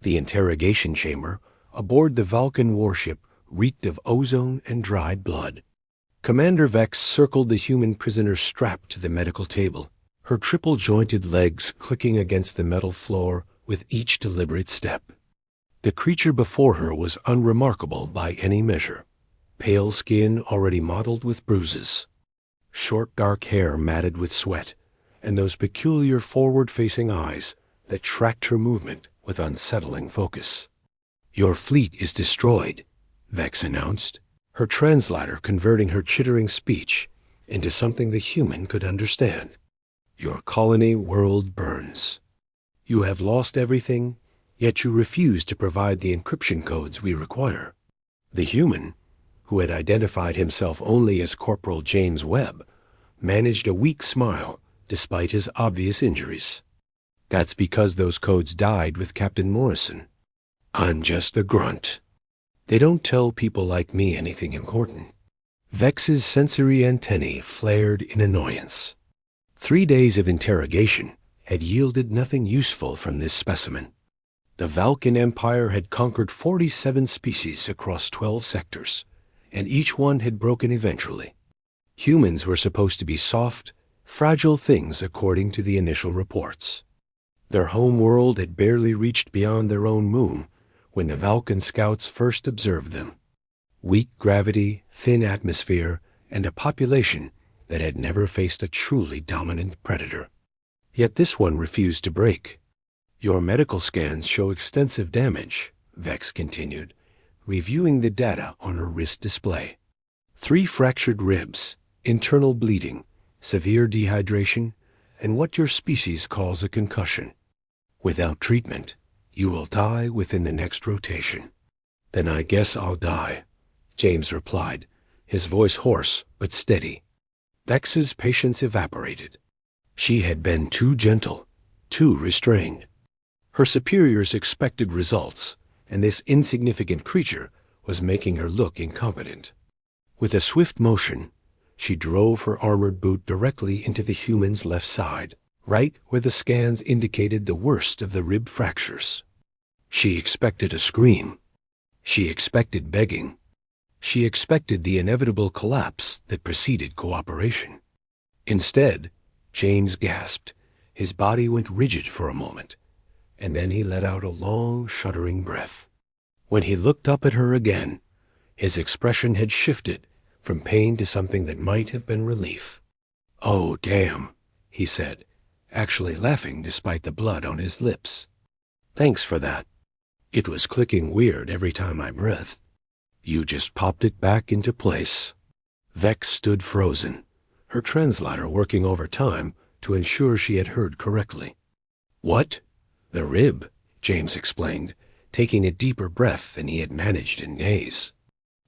The interrogation chamber aboard the Vulcan warship reeked of ozone and dried blood. Commander Vex circled the human prisoner strapped to the medical table, her triple-jointed legs clicking against the metal floor with each deliberate step. The creature before her was unremarkable by any measure. Pale skin already mottled with bruises, short dark hair matted with sweat, and those peculiar forward-facing eyes that tracked her movement with unsettling focus. "Your fleet is destroyed," Vex announced, her translator converting her chittering speech into something the human could understand. "Your colony world burns. You have lost everything, yet you refuse to provide the encryption codes we require." The human, who had identified himself only as Corporal James Webb, managed a weak smile despite his obvious injuries. "That's because those codes died with Captain Morrison. I'm just a grunt. They don't tell people like me anything important." Vex's sensory antennae flared in annoyance. 3 days of interrogation had yielded nothing useful from this specimen. The Vulcan Empire had conquered 47 species across 12 sectors, and each one had broken eventually. Humans were supposed to be soft, fragile things according to the initial reports. Their home world had barely reached beyond their own moon when the Vulcan scouts first observed them. Weak gravity, thin atmosphere, and a population that had never faced a truly dominant predator. Yet this one refused to break. "Your medical scans show extensive damage," Vex continued, reviewing the data on her wrist display. 3 fractured ribs, internal bleeding, severe dehydration, and what your species calls a concussion. Without treatment, you will die within the next rotation." "Then I guess I'll die," James replied, his voice hoarse but steady. Vex's patience evaporated. She had been too gentle, too restrained. Her superiors expected results, and this insignificant creature was making her look incompetent. With a swift motion, she drove her armored boot directly into the human's left side, right where the scans indicated the worst of the rib fractures. She expected a scream. She expected begging. She expected the inevitable collapse that preceded cooperation. Instead, James gasped. His body went rigid for a moment, and then he let out a long, shuddering breath. When he looked up at her again, his expression had shifted from pain to something that might have been relief. "Oh, damn," he said, actually laughing despite the blood on his lips. "Thanks for that. It was clicking weird every time I breathed. You just popped it back into place." Vex stood frozen, her translator working overtime to ensure she had heard correctly. "What?" "The rib," James explained, taking a deeper breath than he had managed in days.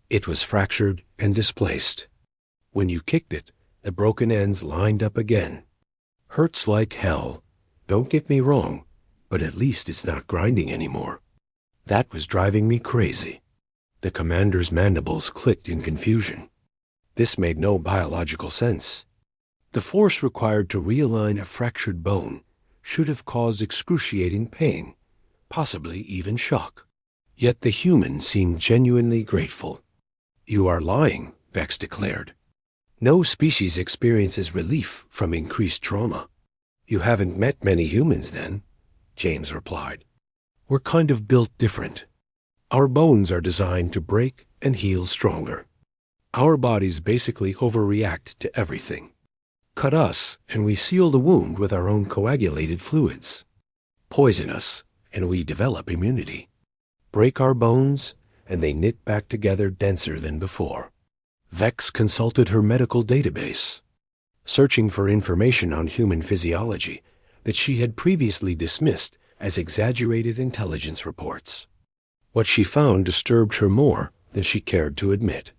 "It was fractured and displaced. When you kicked it, the broken ends lined up again. Hurts like hell. Don't get me wrong, but at least it's not grinding anymore. That was driving me crazy." The commander's mandibles clicked in confusion. This made no biological sense. The force required to realign a fractured bone should have caused excruciating pain, possibly even shock. Yet the human seemed genuinely grateful. "You are lying," Vex declared. "No species experiences relief from increased trauma." "You haven't met many humans then," James replied. "We're kind of built different. Our bones are designed to break and heal stronger. Our bodies basically overreact to everything. Cut us, and we seal the wound with our own coagulated fluids. Poison us, and we develop immunity. Break our bones, and they knit back together denser than before." Vex consulted her medical database, searching for information on human physiology that she had previously dismissed as exaggerated intelligence reports. What she found disturbed her more than she cared to admit.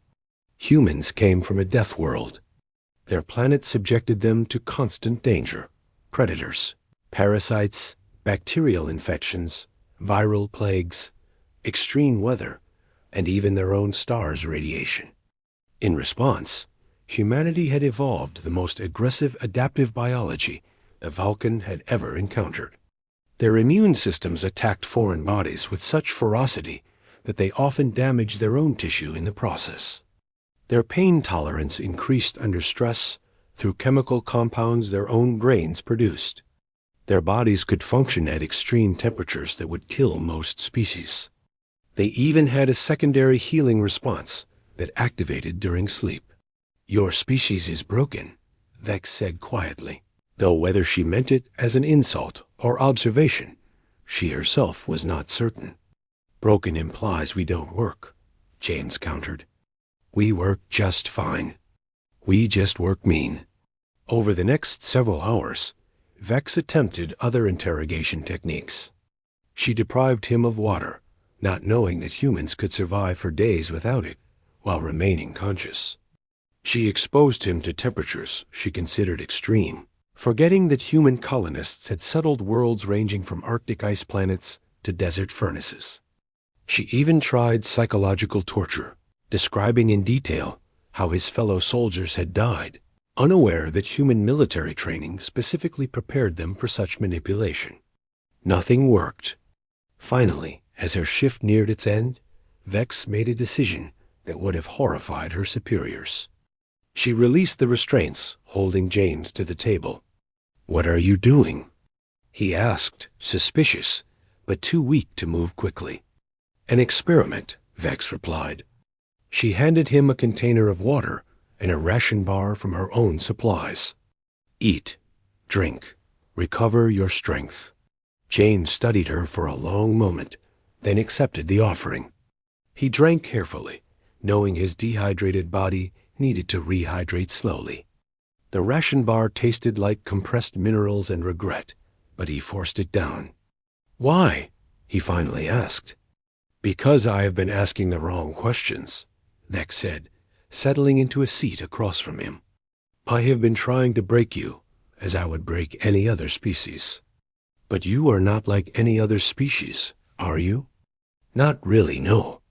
Humans came from a death world. Their planet subjected them to constant danger: predators, parasites, bacterial infections, viral plagues, extreme weather, and even their own star's radiation. In response, humanity had evolved the most aggressive adaptive biology the Vulcan had ever encountered. Their immune systems attacked foreign bodies with such ferocity that they often damaged their own tissue in the process. Their pain tolerance increased under stress through chemical compounds their own brains produced. Their bodies could function at extreme temperatures that would kill most species. They even had a secondary healing response that activated during sleep. "Your species is broken," Vex said quietly, though whether she meant it as an insult or observation, she herself was not certain. "Broken implies we don't work," James countered. "We work just fine. We just work mean." Over the next several hours, Vex attempted other interrogation techniques. She deprived him of water, not knowing that humans could survive for days without it while remaining conscious. She exposed him to temperatures she considered extreme, forgetting that human colonists had settled worlds ranging from Arctic ice planets to desert furnaces. She even tried psychological torture, describing in detail how his fellow soldiers had died, unaware that human military training specifically prepared them for such manipulation. Nothing worked. Finally, as her shift neared its end, Vex made a decision that would have horrified her superiors. She released the restraints, holding James to the table. "What are you doing?" he asked, suspicious, but too weak to move quickly. "An experiment," Vex replied. She handed him a container of water and a ration bar from her own supplies. "Eat, drink, recover your strength." James studied her for a long moment, then accepted the offering. He drank carefully, knowing his dehydrated body needed to rehydrate slowly. The ration bar tasted like compressed minerals and regret, but he forced it down. "Why?" he finally asked. "Because I have been asking the wrong questions," Vex said, settling into a seat across from him. "I have been trying to break you, as I would break any other species. But you are not like any other species, are you?" "Not really, no.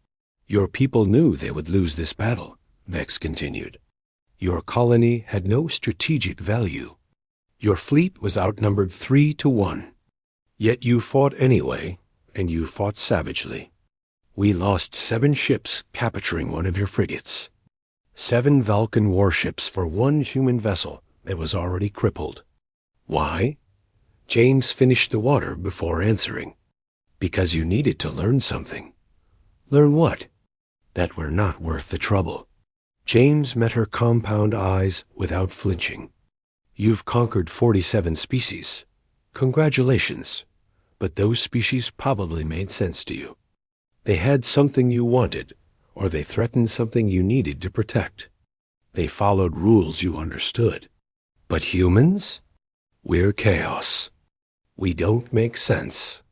Your people knew they would lose this battle," Vex continued. "Your colony had no strategic value. Your fleet was outnumbered 3-1. Yet you fought anyway, and you fought savagely. We lost 7 ships capturing one of your frigates. 7 Vulcan warships for 1 human vessel that was already crippled. Why?" James finished the water before answering. "Because you needed to learn something." "Learn what?" "That we're not worth the trouble." James met her compound eyes without flinching. "You've conquered 47 species. Congratulations. But those species probably made sense to you. They had something you wanted, or they threatened something you needed to protect. They followed rules you understood. But humans? We're chaos. We don't make sense.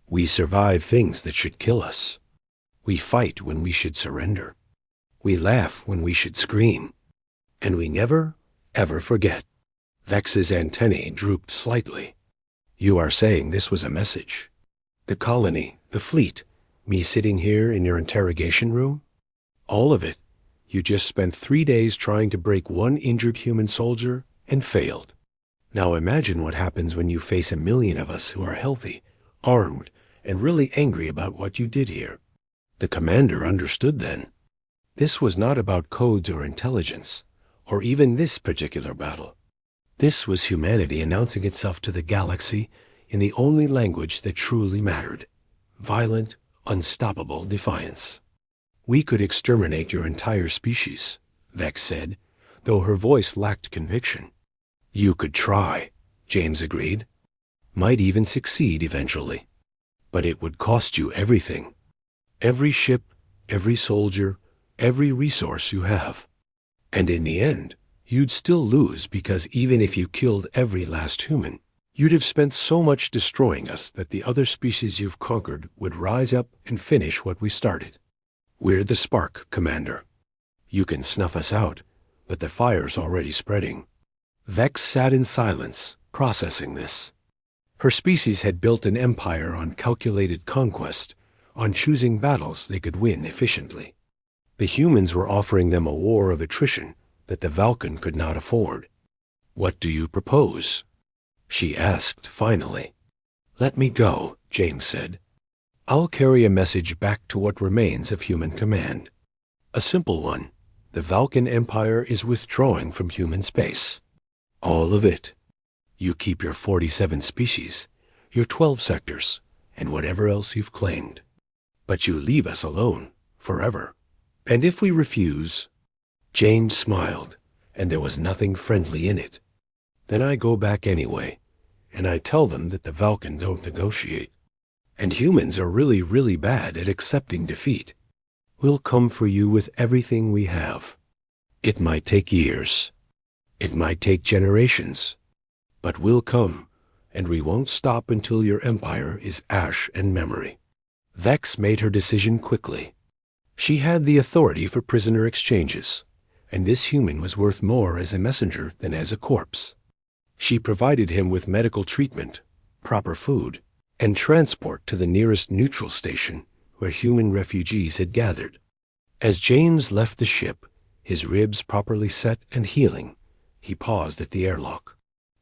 We survive things that should kill us. We fight when we should surrender. We laugh when we should scream. And we never, ever forget." Vex's antennae drooped slightly. "You are saying this was a message? The colony, the fleet, me sitting here in your interrogation room? All of it. You just spent 3 days trying to break 1 injured human soldier and failed. Now imagine what happens when you face 1 million of us who are healthy, armed, and really angry about what you did here." The commander understood then. This was not about codes or intelligence, or even this particular battle. This was humanity announcing itself to the galaxy in the only language that truly mattered: violent, unstoppable defiance. "We could exterminate your entire species," Vex said, though her voice lacked conviction. "You could try," James agreed. "Might even succeed eventually. But it would cost you everything. Every ship, every soldier, every resource you have. And in the end, you'd still lose because even if you killed every last human, you'd have spent so much destroying us that the other species you've conquered would rise up and finish what we started. We're the spark, Commander. You can snuff us out, but the fire's already spreading." Vex sat in silence, processing this. Her species had built an empire on calculated conquest, on choosing battles they could win efficiently. The humans were offering them a war of attrition that the Vulcan could not afford. "What do you propose?" she asked finally. "Let me go," James said. "I'll carry a message back to what remains of human command. A simple one. The Valkan Empire is withdrawing from human space. All of it. You keep your 47 species, your 12 sectors, and whatever else you've claimed. But you leave us alone, forever. And if we refuse—" James smiled, and there was nothing friendly in it. "Then I go back anyway, and I tell them that the Valkan don't negotiate. And humans are really, really bad at accepting defeat. We'll come for you with everything we have. It might take years. It might take generations. But we'll come, and we won't stop until your empire is ash and memory." Vex made her decision quickly. She had the authority for prisoner exchanges, and this human was worth more as a messenger than as a corpse. She provided him with medical treatment, proper food, and transport to the nearest neutral station where human refugees had gathered. As James left the ship, his ribs properly set and healing, he paused at the airlock.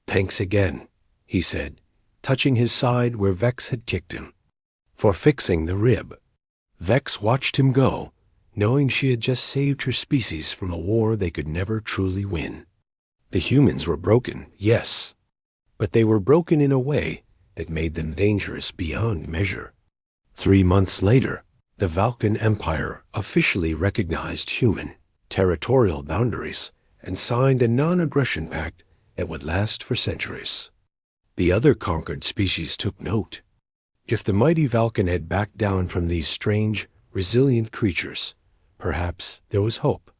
"Thanks again," he said, touching his side where Vex had kicked him. "For fixing the rib." Vex watched him go, knowing she had just saved her species from a war they could never truly win. The humans were broken, yes, but they were broken in a way that made them dangerous beyond measure. 3 months later, the Valkan Empire officially recognized human territorial boundaries and signed a non-aggression pact that would last for centuries. The other conquered species took note. If the mighty Valkan had backed down from these strange, resilient creatures, perhaps there was hope.